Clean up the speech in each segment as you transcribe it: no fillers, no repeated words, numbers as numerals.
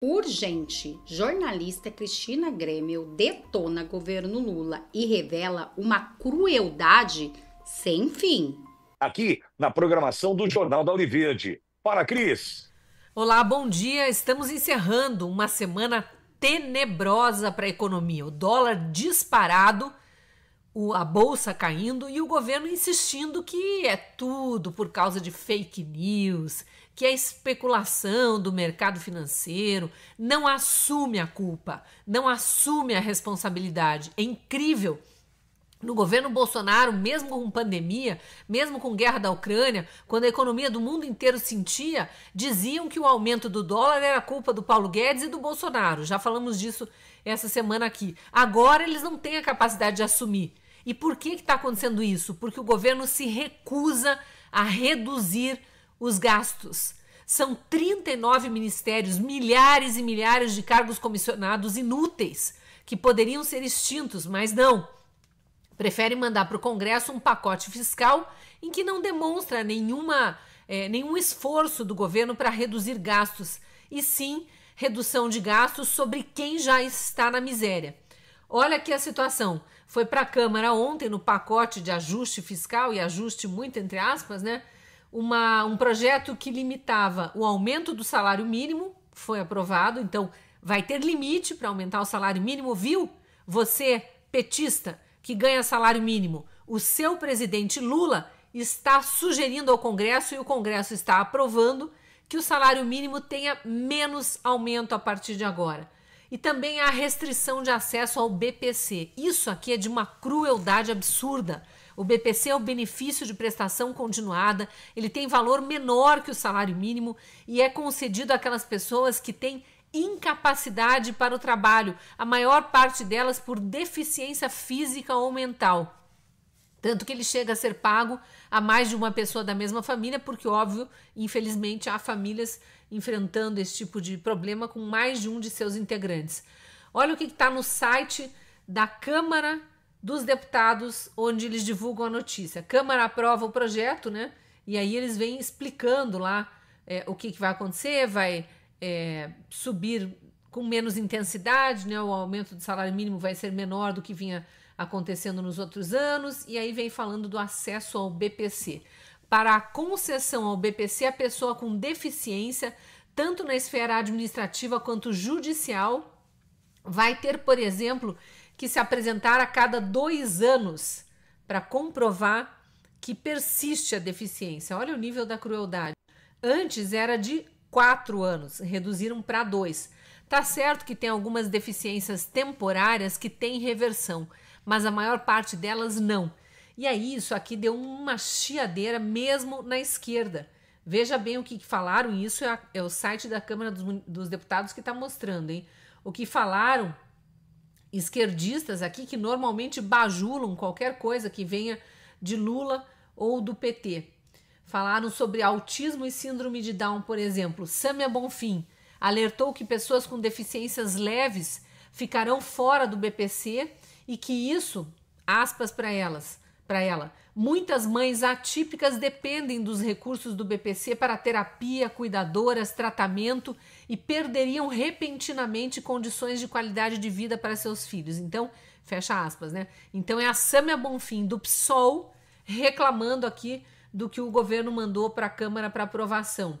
Urgente, jornalista Cristina Grêmio detona governo Lula e revela uma crueldade sem fim. Aqui na programação do Jornal da Univerde. Para Cris. Olá, bom dia. Estamos encerrando uma semana tenebrosa para a economia. O dólar disparado, a bolsa caindo e o governo insistindo que é tudo por causa de fake news, que é especulação do mercado financeiro, não assume a culpa, não assume a responsabilidade. É incrível. No governo Bolsonaro, mesmo com pandemia, mesmo com guerra da Ucrânia, quando a economia do mundo inteiro sentia, diziam que o aumento do dólar era culpa do Paulo Guedes e do Bolsonaro. Já falamos disso essa semana aqui. Agora eles não têm a capacidade de assumir. E por que está acontecendo isso? Porque o governo se recusa a reduzir os gastos. São 39 ministérios, milhares e milhares de cargos comissionados inúteis, que poderiam ser extintos, mas não. Prefere mandar para o Congresso um pacote fiscal em que não demonstra nenhum esforço do governo para reduzir gastos, e sim redução de gastos sobre quem já está na miséria. Olha aqui a situação. Foi para a Câmara ontem, no pacote de ajuste fiscal, e ajuste muito entre aspas, né? Um projeto que limitava o aumento do salário mínimo, foi aprovado, então vai ter limite para aumentar o salário mínimo, viu? Você, petista, que ganha salário mínimo, o seu presidente Lula está sugerindo ao Congresso e o Congresso está aprovando que o salário mínimo tenha menos aumento a partir de agora. E também a restrição de acesso ao BPC. Isso aqui é de uma crueldade absurda. O BPC é o benefício de prestação continuada, ele tem valor menor que o salário mínimo e é concedido àquelas pessoas que têm incapacidade para o trabalho, a maior parte delas por deficiência física ou mental. Tanto que ele chega a ser pago a mais de uma pessoa da mesma família, porque, óbvio, infelizmente, há famílias enfrentando esse tipo de problema com mais de um de seus integrantes. Olha o que está no site da Câmara dos Deputados, onde eles divulgam a notícia. A Câmara aprova o projeto, né? E aí eles vêm explicando lá o que vai acontecer, vai subir com menos intensidade, né? O aumento do salário mínimo vai ser menor do que vinha acontecendo nos outros anos, e aí vem falando do acesso ao BPC. Para a concessão ao BPC, a pessoa com deficiência, tanto na esfera administrativa quanto judicial, vai ter, por exemplo, que se apresentar a cada 2 anos para comprovar que persiste a deficiência. Olha o nível da crueldade. Antes era de 4 anos, reduziram para 2. Tá certo que tem algumas deficiências temporárias que têm reversão, mas a maior parte delas não. E aí isso aqui deu uma chiadeira mesmo na esquerda. Veja bem o que falaram, e isso é o site da Câmara dos Deputados que está mostrando, hein? O que falaram esquerdistas aqui, que normalmente bajulam qualquer coisa que venha de Lula ou do PT. Falaram sobre autismo e síndrome de Down, por exemplo. Sâmia Bonfim alertou que pessoas com deficiências leves ficarão fora do BPC e que isso, aspas para ela, muitas mães atípicas dependem dos recursos do BPC para terapia, cuidadoras, tratamento e perderiam repentinamente condições de qualidade de vida para seus filhos. Então, fecha aspas, né? Então é a Sâmia Bonfim do PSOL reclamando aqui do que o governo mandou para a Câmara para aprovação.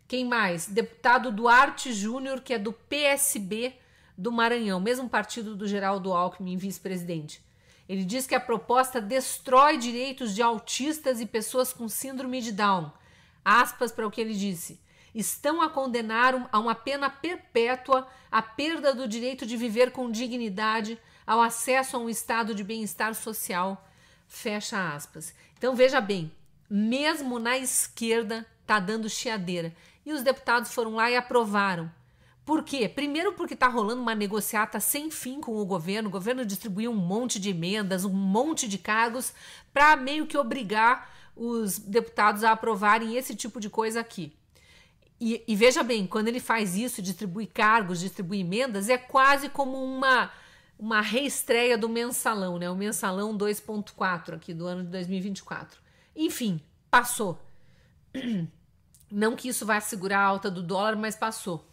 Quem mais? Deputado Duarte Júnior, que é do PSB do Maranhão, mesmo partido do Geraldo Alckmin, vice-presidente. Ele diz que a proposta destrói direitos de autistas e pessoas com síndrome de Down. Aspas para o que ele disse. Estão a condenar a uma pena perpétua a perda do direito de viver com dignidade, ao acesso a um estado de bem-estar social. Fecha aspas. Então veja bem, mesmo na esquerda está dando chiadeira. E os deputados foram lá e aprovaram. Por quê? Primeiro porque está rolando uma negociata sem fim com o governo distribuiu um monte de emendas, um monte de cargos para meio que obrigar os deputados a aprovarem esse tipo de coisa aqui. E veja bem, quando ele faz isso, distribui cargos, distribui emendas, é quase como uma reestreia do Mensalão, né? O Mensalão 2.4 aqui do ano de 2024. Enfim, passou. Não que isso vá segurar a alta do dólar, mas passou.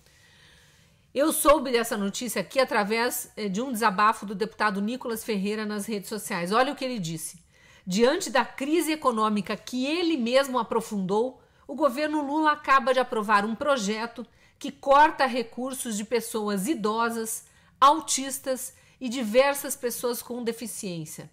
Eu soube dessa notícia aqui através de um desabafo do deputado Nicolas Ferreira nas redes sociais. Olha o que ele disse. Diante da crise econômica que ele mesmo aprofundou, o governo Lula acaba de aprovar um projeto que corta recursos de pessoas idosas, autistas e diversas pessoas com deficiência.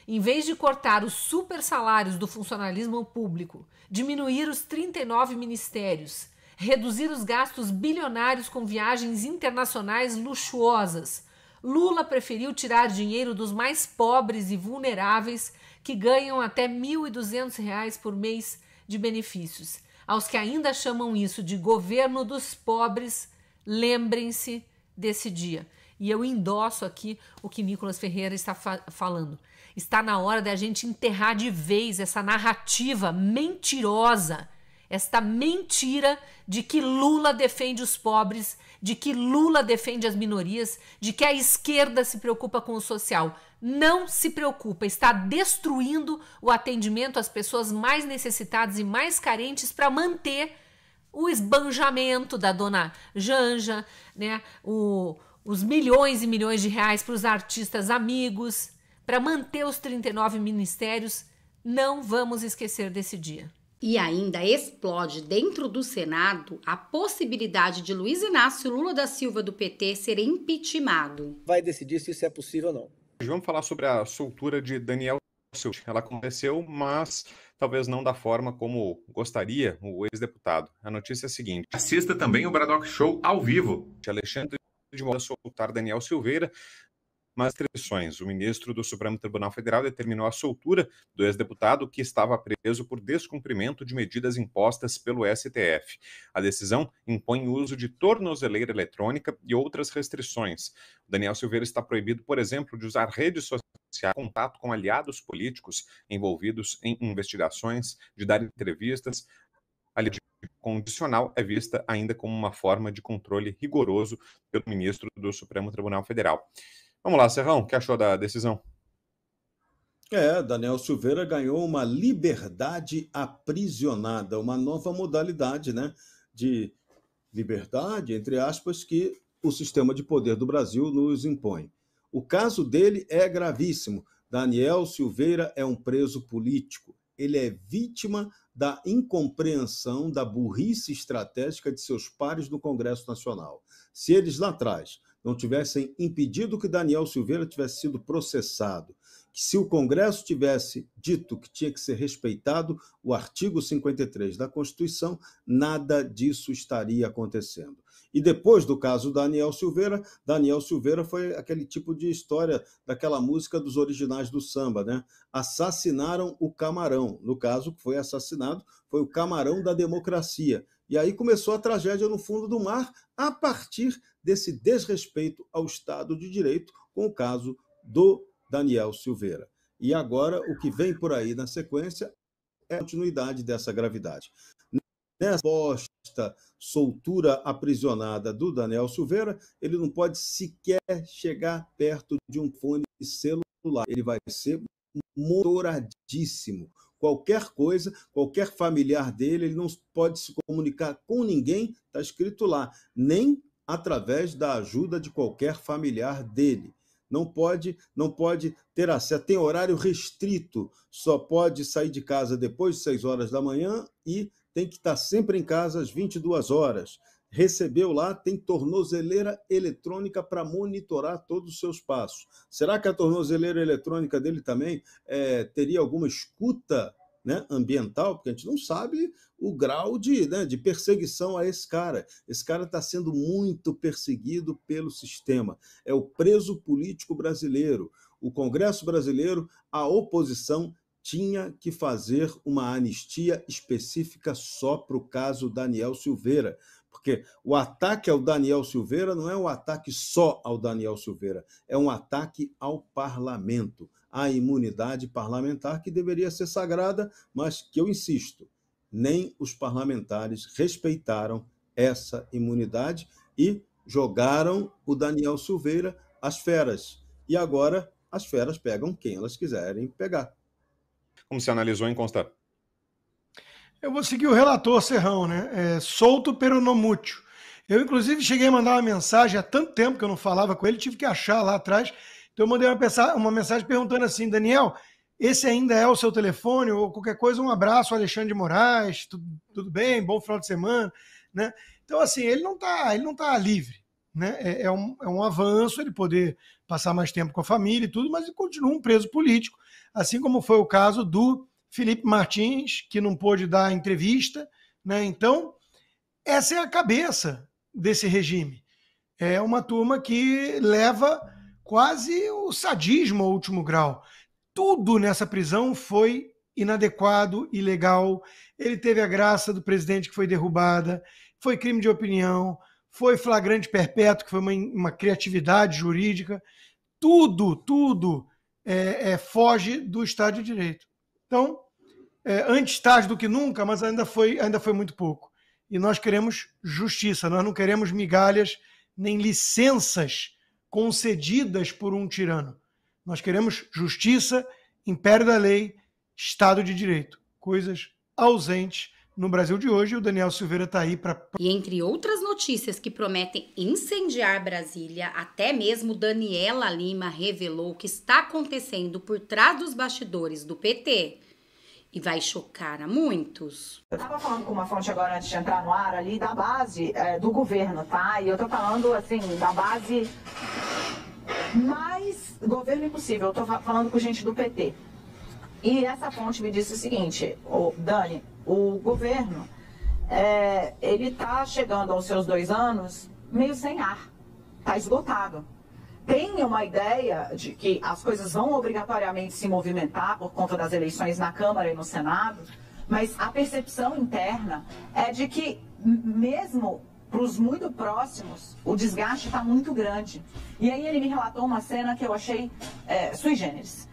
Em vez de cortar os super salários do funcionalismo público, diminuir os 39 ministérios, reduzir os gastos bilionários com viagens internacionais luxuosas, Lula preferiu tirar dinheiro dos mais pobres e vulneráveis que ganham até R$ 1.200 por mês de benefícios. Aos que ainda chamam isso de governo dos pobres, lembrem-se desse dia. E eu endosso aqui o que Nicolas Ferreira está falando. Está na hora da gente enterrar de vez essa narrativa mentirosa, esta mentira de que Lula defende os pobres, de que Lula defende as minorias, de que a esquerda se preocupa com o social. Não se preocupa, está destruindo o atendimento às pessoas mais necessitadas e mais carentes para manter o esbanjamento da dona Janja, né? Os milhões e milhões de reais para os artistas amigos, para manter os 39 ministérios. Não vamos esquecer desse dia. E ainda explode dentro do Senado a possibilidade de Luiz Inácio Lula da Silva do PT ser impeachmentado. Vai decidir se isso é possível ou não. Vamos falar sobre a soltura de Daniel Silveira. Ela aconteceu, mas talvez não da forma como gostaria o ex-deputado. A notícia é a seguinte. Assista também o Bradock Show ao vivo. Alexandre de Moraes soltar Daniel Silveira, mas restrições. O ministro do Supremo Tribunal Federal determinou a soltura do ex-deputado que estava preso por descumprimento de medidas impostas pelo STF. A decisão impõe o uso de tornozeleira eletrônica e outras restrições. Daniel Silveira está proibido, por exemplo, de usar redes sociais, contato com aliados políticos envolvidos em investigações, de dar entrevistas. A liberdade condicional é vista ainda como uma forma de controle rigoroso pelo ministro do Supremo Tribunal Federal. Vamos lá, Serrão, o que achou da decisão? Daniel Silveira ganhou uma liberdade aprisionada, uma nova modalidade, né, de liberdade, entre aspas, que o sistema de poder do Brasil nos impõe. O caso dele é gravíssimo. Daniel Silveira é um preso político. Ele é vítima da incompreensão, da burrice estratégica de seus pares no Congresso Nacional. Se eles lá atrás não tivessem impedido que Daniel Silveira tivesse sido processado, que se o Congresso tivesse dito que tinha que ser respeitado o artigo 53 da Constituição, nada disso estaria acontecendo. E depois do caso Daniel Silveira foi aquele tipo de história daquela música dos originais do samba, né? Assassinaram o camarão. No caso, que foi assassinado foi o camarão da democracia. E aí começou a tragédia no fundo do mar a partir desse desrespeito ao Estado de Direito com o caso do Daniel Silveira. E agora o que vem por aí na sequência é a continuidade dessa gravidade. Nessa posta soltura aprisionada do Daniel Silveira, ele não pode sequer chegar perto de um fone celular. Ele vai ser monitoradíssimo. Qualquer coisa, qualquer familiar dele, ele não pode se comunicar com ninguém, está escrito lá, nem através da ajuda de qualquer familiar dele. Não pode ter acesso, tem horário restrito, só pode sair de casa depois de 6 horas da manhã e tem que estar sempre em casa às 22 horas. Recebeu lá, tem tornozeleira eletrônica para monitorar todos os seus passos. Será que a tornozeleira eletrônica dele também teria alguma escuta, né, ambiental? Porque a gente não sabe o grau de perseguição a esse cara. Esse cara está sendo muito perseguido pelo sistema. É o preso político brasileiro. O Congresso brasileiro, a oposição, tinha que fazer uma anistia específica só para o caso Daniel Silveira. Porque o ataque ao Daniel Silveira não é um ataque só ao Daniel Silveira, é um ataque ao parlamento, à imunidade parlamentar que deveria ser sagrada, mas que eu insisto, nem os parlamentares respeitaram essa imunidade e jogaram o Daniel Silveira às feras. E agora as feras pegam quem elas quiserem pegar. Como se analisou em Constar? Eu vou seguir o relator Serrão, né? Solto pero no mucho. Eu, inclusive, cheguei a mandar uma mensagem, há tanto tempo que eu não falava com ele, tive que achar lá atrás. Então, eu mandei uma mensagem perguntando assim: Daniel, esse ainda é o seu telefone? Ou qualquer coisa, um abraço, Alexandre de Moraes, tudo bem? Bom final de semana, né? Então, assim, ele não tá livre, né? É um avanço ele poder passar mais tempo com a família e tudo, mas ele continua um preso político, assim como foi o caso do Felipe Martins, que não pôde dar entrevista, né? Então, essa é a cabeça desse regime. É uma turma que leva quase o sadismo ao último grau. Tudo nessa prisão foi inadequado, ilegal. Ele teve a graça do presidente que foi derrubada, foi crime de opinião, foi flagrante perpétuo, que foi uma criatividade jurídica. Tudo foge do Estado de Direito. Então, antes tarde do que nunca, mas ainda foi muito pouco. E nós queremos justiça, nós não queremos migalhas nem licenças concedidas por um tirano. Nós queremos justiça, império da lei, Estado de Direito. Coisas ausentes no Brasil de hoje. E o Daniel Silveira está aí para... E entre outras notícias que prometem incendiar Brasília, até mesmo Daniela Lima revelou o que está acontecendo por trás dos bastidores do PT. E vai chocar a muitos. Eu estava falando com uma fonte agora antes de entrar no ar ali da base do governo, tá? E eu tô falando assim, da base mais governo impossível. Eu tô falando com gente do PT. E essa fonte me disse o seguinte: Dani, o governo, ele tá chegando aos seus 2 anos meio sem ar, tá esgotado. Tem uma ideia de que as coisas vão obrigatoriamente se movimentar por conta das eleições na Câmara e no Senado, mas a percepção interna é de que, mesmo para os muito próximos, o desgaste está muito grande. E aí ele me relatou uma cena que eu achei sui generis,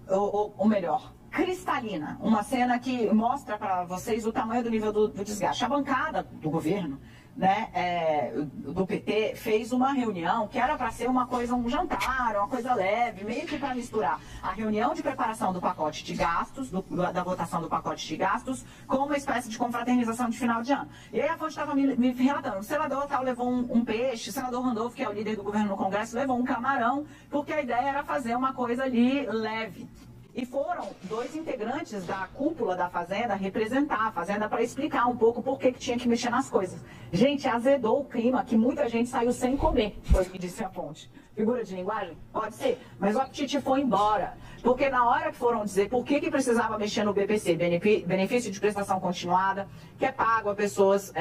ou melhor, cristalina. Uma cena que mostra para vocês o tamanho do nível do desgaste. A bancada do governo, né, do PT, fez uma reunião que era para ser uma coisa, um jantar, uma coisa leve, meio que para misturar a reunião de preparação do pacote de gastos, da votação do pacote de gastos, com uma espécie de confraternização de final de ano. E aí a fonte estava me relatando: o senador tal levou um peixe, o senador Randolfo, que é o líder do governo no Congresso, levou um camarão, porque a ideia era fazer uma coisa ali leve. E foram 2 integrantes da cúpula da Fazenda representar a Fazenda para explicar um pouco por que tinha que mexer nas coisas. Gente, azedou o clima, que muita gente saiu sem comer, foi o que disse a fonte. Figura de linguagem? Pode ser, mas o apetite foi embora. Porque na hora que foram dizer por que precisava mexer no BPC, benefício de prestação continuada, que é pago a pessoas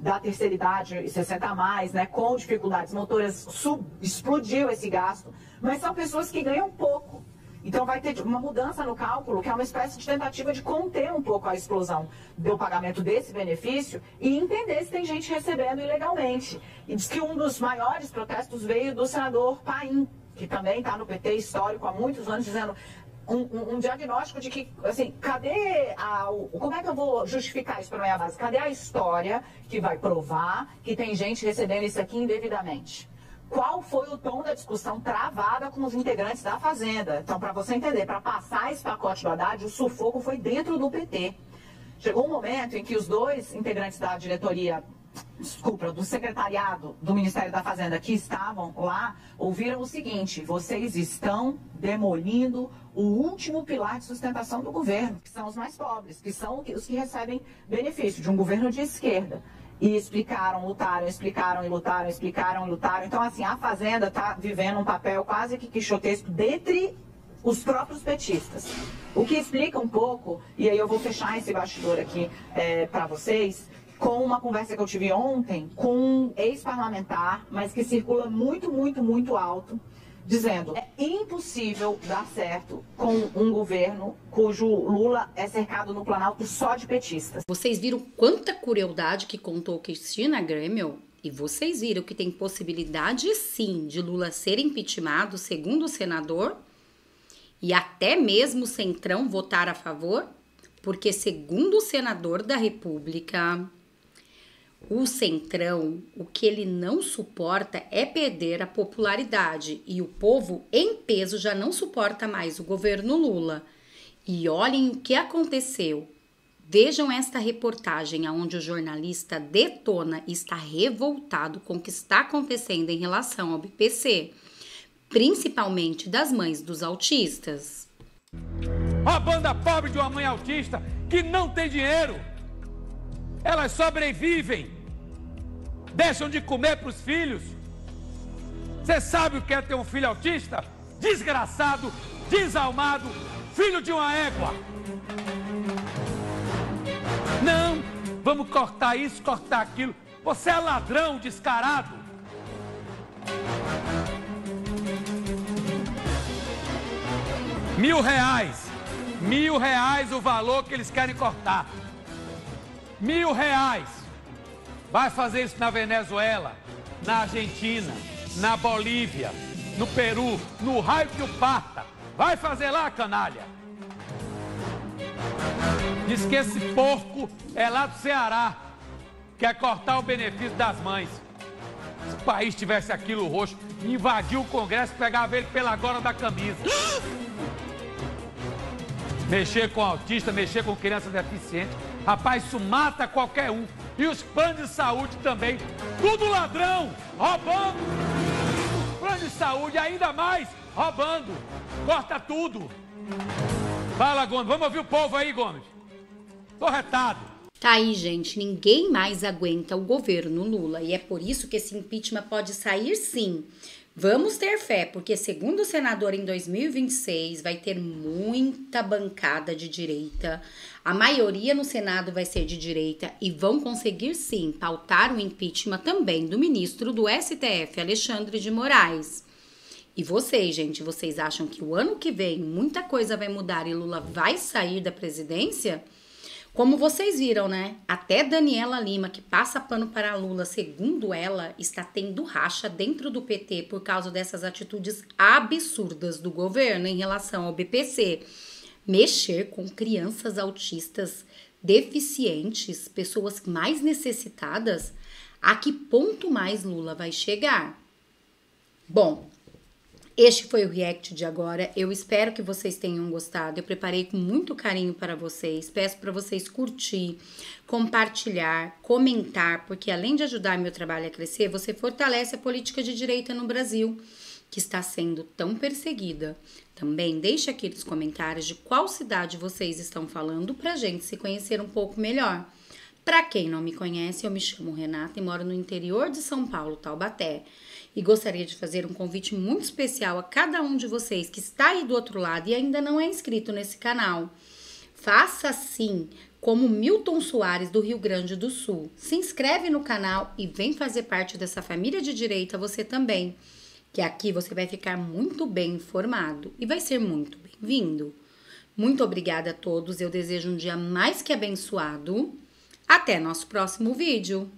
da terceira idade e 60 a mais, né, com dificuldades motoras, explodiu esse gasto, mas são pessoas que ganham pouco. Então vai ter uma mudança no cálculo, que é uma espécie de tentativa de conter um pouco a explosão do pagamento desse benefício e entender se tem gente recebendo ilegalmente. E diz que um dos maiores protestos veio do senador Paim, que também está no PT histórico há muitos anos, dizendo um diagnóstico de que, assim, como é que eu vou justificar isso para a minha base? Cadê a história que vai provar que tem gente recebendo isso aqui indevidamente? Qual foi o tom da discussão travada com os integrantes da Fazenda? Então, para você entender, para passar esse pacote do Haddad, o sufoco foi dentro do PT. Chegou um momento em que os 2 integrantes da diretoria, do secretariado do Ministério da Fazenda que estavam lá, ouviram o seguinte: vocês estão demolindo o último pilar de sustentação do governo, que são os mais pobres, que são os que recebem benefício de um governo de esquerda. E explicaram, lutaram, explicaram e lutaram, explicaram e lutaram. Então, assim, a Fazenda está vivendo um papel quase que quixotesco dentre os próprios petistas. O que explica um pouco, e aí eu vou fechar esse bastidor aqui para vocês, com uma conversa que eu tive ontem com um ex-parlamentar, mas que circula muito, muito, muito alto, dizendo: é impossível dar certo com um governo cujo Lula é cercado no Planalto só de petistas. Vocês viram quanta crueldade que contou Cristina Grêmio? E vocês viram que tem possibilidade sim de Lula ser impeachmentado, segundo o senador, e até mesmo o Centrão votar a favor? Porque segundo o senador da República, o Centrão, o que ele não suporta é perder a popularidade. E o povo, em peso, já não suporta mais o governo Lula. E olhem o que aconteceu. Vejam esta reportagem onde o jornalista detona e está revoltado com o que está acontecendo em relação ao BPC, principalmente das mães dos autistas. A banda pobre de uma mãe autista que não tem dinheiro. Elas sobrevivem, deixam de comer para os filhos. Você sabe o que é ter um filho autista? Desgraçado, desalmado, filho de uma égua. Não, vamos cortar isso, cortar aquilo. Você é ladrão descarado. R$1.000 o valor que eles querem cortar. R$1.000. Vai fazer isso na Venezuela, na Argentina, na Bolívia, no Peru, no raio que o parta. Vai fazer lá, canalha. Diz que esse porco é lá do Ceará, quer cortar o benefício das mães. Se o país tivesse aquilo roxo, invadia o Congresso e pegava ele pela gola da camisa. Mexer com autista, mexer com criança deficiente, rapaz, isso mata qualquer um. E os planos de saúde também, tudo ladrão, roubando. Os planos de saúde ainda mais, roubando. Corta tudo. Fala, Gomes, vamos ouvir o povo aí, Gomes. Tô retado. Tá aí, gente, ninguém mais aguenta o governo Lula e é por isso que esse impeachment pode sair sim. Vamos ter fé, porque segundo o senador em 2026 vai ter muita bancada de direita, a maioria no Senado vai ser de direita e vão conseguir sim pautar o impeachment também do ministro do STF, Alexandre de Moraes. E vocês, gente, vocês acham que o ano que vem muita coisa vai mudar e Lula vai sair da presidência? Como vocês viram, né? Até Daniela Lima, que passa pano para Lula, segundo ela, está tendo racha dentro do PT por causa dessas atitudes absurdas do governo em relação ao BPC. Mexer com crianças autistas, deficientes, pessoas mais necessitadas, a que ponto mais Lula vai chegar? Bom, este foi o react de agora, eu espero que vocês tenham gostado, eu preparei com muito carinho para vocês, peço para vocês curtir, compartilhar, comentar, porque além de ajudar meu trabalho a crescer, você fortalece a política de direita no Brasil, que está sendo tão perseguida. Também deixe aqui nos comentários de qual cidade vocês estão falando para a gente se conhecer um pouco melhor. Para quem não me conhece, eu me chamo Renata e moro no interior de São Paulo, Taubaté. E gostaria de fazer um convite muito especial a cada um de vocês que está aí do outro lado e ainda não é inscrito nesse canal. Faça assim como Milton Soares, do Rio Grande do Sul. Se inscreve no canal e vem fazer parte dessa família de direita você também. Que aqui você vai ficar muito bem informado e vai ser muito bem-vindo. Muito obrigada a todos, eu desejo um dia mais que abençoado. Até nosso próximo vídeo!